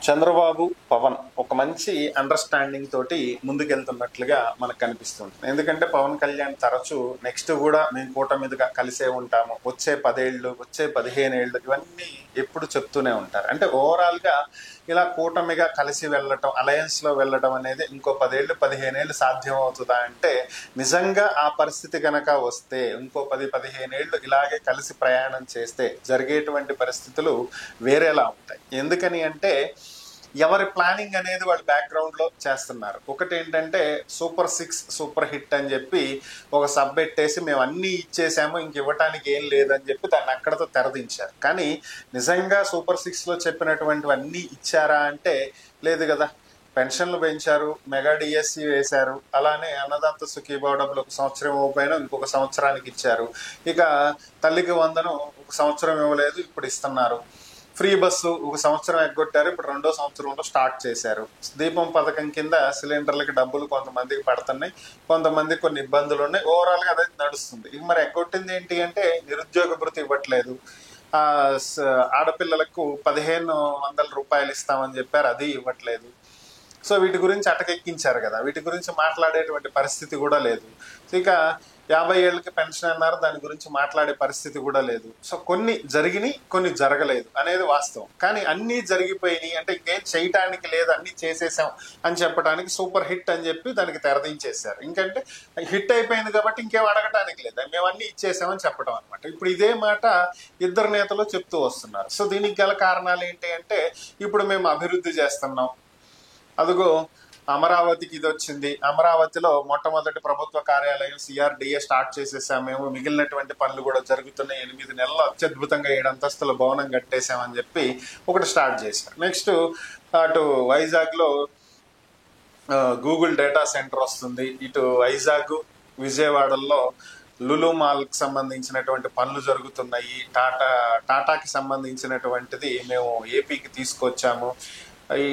చంద్రబాబు, పవన్ ఒక మంచి అండర్స్టాండింగ్ తోటి ముందుకెళ్తున్నట్లుగా మనకు కనిపిస్తుంది. ఎందుకంటే పవన్ కళ్యాణ్ తరచూ నెక్స్ట్ కూడా మేము కూటమిదిగా కలిసే ఉంటాము, వచ్చే 10 ఏళ్ళు, వచ్చే 15 ఏళ్ళు ఇవన్నీ ఎప్పుడు చెప్తూనే ఉంటారు. అంటే ఓవరాల్ గా ఇలా కూటమిగా కలిసి వెళ్ళటం, అలయన్స్ లో వెళ్ళటం అనేది ఇంకో 10 ఏళ్ళు 15 ఏళ్ళు సాధ్యం అవుతుందా అంటే, నిజంగా ఆ పరిస్థితి గనక వస్తే ఇంకో 10-15 ఏళ్ళు ఇలాగే కలిసి ప్రయాణం చేస్తే జరిగేటువంటి పరిస్థితులు వేరేలా ఉంటాయి. ఎందుకని అంటే ఎవరి ప్లానింగ్ అనేది వాళ్ళు బ్యాక్గ్రౌండ్ లో చేస్తున్నారు. ఒకటి ఏంటంటే సూపర్ 6 సూపర్ హిట్ అని చెప్పి ఒక సబ్ పెట్టేసి మేము అన్ని ఇచ్చేసాము, ఇంక ఇవ్వటానికి ఏం లేదని చెప్పి దాన్ని అక్కడతో తెరదించారు. కానీ నిజంగా సూపర్ 6 లో చెప్పినటువంటివన్నీ ఇచ్చారా అంటే లేదు కదా. పెన్షన్లు పెంచారు, మెగా డిఎస్సి వేశారు, అలానే అన్నదాత సుఖీభావ డబ్బులు ఒక సంవత్సరం ఇవ్వకపోయినా ఇంకొక సంవత్సరానికి ఇచ్చారు. ఇక తల్లికి వందనం ఒక సంవత్సరం ఇవ్వలేదు, ఇప్పుడు ఇస్తున్నారు. ఫ్రీ బస్సు ఒక సంవత్సరం ఎగ్గొట్టారు, ఇప్పుడు 2వ సంవత్సరంలో స్టార్ట్ చేశారు. దీపం పథకం కింద సిలిండర్లకి డబ్బులు కొంతమందికి పడుతున్నాయి, కొంతమందికి కొన్ని ఇబ్బందులు ఉన్నాయి. ఓవరాల్ గా అదే నడుస్తుంది. ఇక మరి ఎగ్గొట్టింది ఏంటి అంటే నిరుద్యోగ భృతి ఇవ్వట్లేదు. ఆడపిల్లలకు 1500 రూపాయలు ఇస్తామని చెప్పారు, అది ఇవ్వట్లేదు. సో వీటి గురించి అటకెక్కించారు కదా, వీటి గురించి మాట్లాడేటువంటి పరిస్థితి కూడా లేదు. ఇక 50 ఏళ్ళకి పెన్షన్ అన్నారు, దాని గురించి మాట్లాడే పరిస్థితి కూడా లేదు. సో కొన్ని జరిగినాయి, కొన్ని జరగలేదు అనేది వాస్తవం. కానీ అన్నీ జరిగిపోయినాయి అంటే ఇంకేం చేయటానికి లేదు, అన్ని చేసేసాం అని చెప్పడానికి సూపర్ హిట్ అని చెప్పి దానికి తెరదించేశారు. ఇంకంటే హిట్ అయిపోయింది కాబట్టి ఇంకేం అడగటానికి లేదు, మేము అన్ని ఇచ్చేసామని చెప్పడం అనమాట. ఇప్పుడు ఇదే మాట ఇద్దరు నేతలు చెప్తూ వస్తున్నారు. సో దీనికి గల కారణాలు ఏంటి అంటే, ఇప్పుడు మేము అభివృద్ధి చేస్తున్నాం, అదిగో అమరావతికి ఇది వచ్చింది, అమరావతిలో మొట్టమొదటి ప్రభుత్వ కార్యాలయం సిఆర్డిఏ స్టార్ట్ చేసేసాం మేము, మిగిలినటువంటి పనులు కూడా జరుగుతున్నాయి, 8 నెలలు అత్యద్భుతంగా 7 అంతస్తుల భవనం కట్టేసామని చెప్పి ఒకటి స్టార్ట్ చేశారు. నెక్స్ట్ అటు వైజాగ్ లో గూగుల్ డేటా సెంటర్ వస్తుంది, ఇటు వైజాగ్ విజయవాడల్లో లులు మాల్ కి సంబంధించినటువంటి పనులు జరుగుతున్నాయి, టాటాకి సంబంధించినటువంటిది మేము ఏపీకి తీసుకొచ్చాము,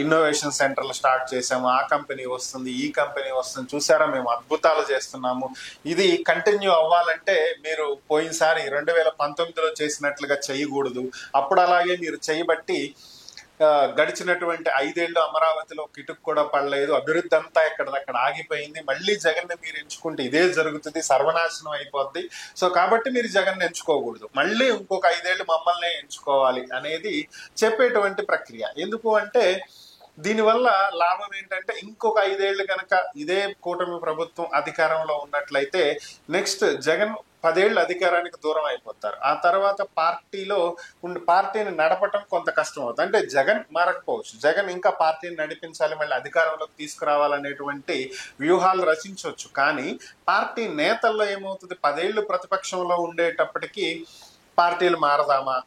ఇన్నోవేషన్ సెంటర్లు స్టార్ట్ చేసాము, ఆ కంపెనీ వస్తుంది, ఈ కంపెనీ వస్తుంది, చూసారా మేము అద్భుతాలు చేస్తున్నాము. ఇది కంటిన్యూ అవ్వాలంటే మీరు పోయినసారి 2019లో చేసినట్లుగా చేయకూడదు, అప్పుడు అలాగే మీరు చేయబట్టి గడిచినటువంటి 5 ఏళ్ళు అమరావతిలో కిటుకు కూడా పడలేదు, అభివృద్ధి అంతా ఎక్కడదక్కడ ఆగిపోయింది, మళ్ళీ జగన్ మీరు ఎంచుకుంటే ఇదే జరుగుతుంది, సర్వనాశనం అయిపోద్ది. సో కాబట్టి మీరు జగన్ ఎంచుకోకూడదు, మళ్ళీ ఇంకొక 5 ఏళ్ళు మమ్మల్ని ఎంచుకోవాలి అనేది చెప్పేటువంటి ప్రక్రియ. ఎందుకు అంటే దీనివల్ల లాభం ఏంటంటే ఇంకొక 5 ఏళ్ళు కనుక ఇదే కూటమి ప్రభుత్వం అధికారంలో ఉన్నట్లయితే నెక్స్ట్ జగన్ 10 ఏళ్ళు అధికారానికి దూరం అయిపోతారు. ఆ తర్వాత పార్టీని నడపటం కొంత కష్టం అవుతుంది. అంటే జగన్ మారకపోవచ్చు, జగన్ ఇంకా పార్టీని నడిపించాలి, మళ్ళీ అధికారంలోకి తీసుకురావాలనేటువంటి వ్యూహాలు రచించవచ్చు. కానీ పార్టీ నేతల్లో ఏమవుతుంది, 10 ఏళ్ళు ప్రతిపక్షంలో ఉండేటప్పటికీ పార్టీలు మారదామా,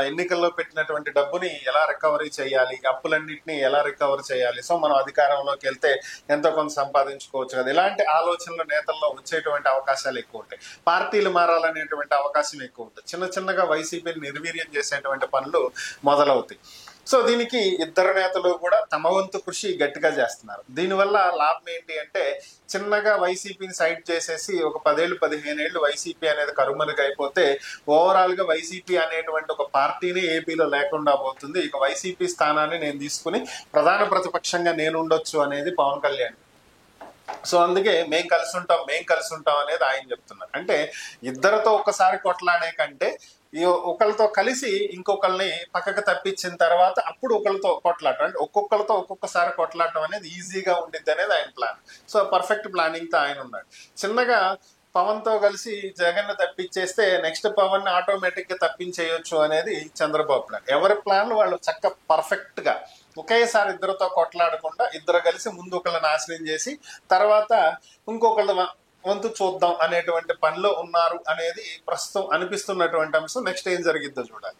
ఎన్నికల్లో పెట్టినటువంటి డబ్బుని ఎలా రికవరీ చేయాలి, అప్పులన్నింటినీ ఎలా రికవర్ చేయాలి, సో మనం అధికారంలోకి వెళ్తే ఎంతో కొంత సంపాదించుకోవచ్చు కదా, ఇలాంటి ఆలోచనలు నేతల్లో వచ్చేటువంటి అవకాశాలు ఎక్కువ ఉంటాయి. పార్టీలు మారాలనేటువంటి అవకాశం ఎక్కువ ఉంటుంది. చిన్న చిన్నగా వైసీపీని నిర్వీర్యం చేసేటువంటి పనులు మొదలవుతాయి. సో దీనికి ఇద్దరు నేతలు కూడా తమ వంతు కృషి గట్టిగా చేస్తున్నారు. దీనివల్ల లాభం ఏంటి అంటే, చిన్నగా వైసీపీని సైడ్ చేసేసి ఒక 10 ఏళ్ళు 15 ఏళ్ళు వైసీపీ అనేది కరుమరుగా అయిపోతే ఓవరాల్ గా వైసీపీ అనేటువంటి ఒక పార్టీని ఏపీలో లేకుండా పోతుంది. ఇక వైసీపీ స్థానాన్ని నేను తీసుకుని ప్రధాన ప్రతిపక్షంగా నేను ఉండొచ్చు అనేది పవన్ కళ్యాణ్. సో అందుకే మేం కలిసి ఉంటాం అనేది ఆయన చెప్తున్నారు. అంటే ఇద్దరితో ఒక్కసారి కొట్లాడే కంటే ఒకరితో కలిసి ఇంకొకరిని పక్కకు తప్పించిన తర్వాత అప్పుడు ఒకరితో కొట్లాడటం, అంటే ఒక్కొక్కరితో ఒక్కొక్కసారి కొట్లాడటం అనేది ఈజీగా ఉండిద్ది అనేది ఆయన ప్లాన్. సో పర్ఫెక్ట్ ప్లానింగ్ తో ఆయన ఉన్నాడు. చిన్నగా పవన్ తో కలిసి జగన్ తప్పించేస్తే నెక్స్ట్ పవన్ ని ఆటోమేటిక్ గా తప్పించేయొచ్చు అనేది చంద్రబాబు ప్లాన్. ఎవరి ప్లాన్లు వాళ్ళు చక్కగా పర్ఫెక్ట్ గా ఒకేసారి ఇద్దరితో కొట్లాడకుండా ఇద్దరు కలిసి ముందు ఒకళ్ళని నాశనం చేసి తర్వాత ఇంకొకళ్ళ వంతు చూద్దాం అనేటువంటి పనిలో ఉన్నారు అనేది ప్రస్తుతం అనిపిస్తున్నటువంటి అంశం. నెక్స్ట్ ఏం జరిగిద్దో చూడాలి.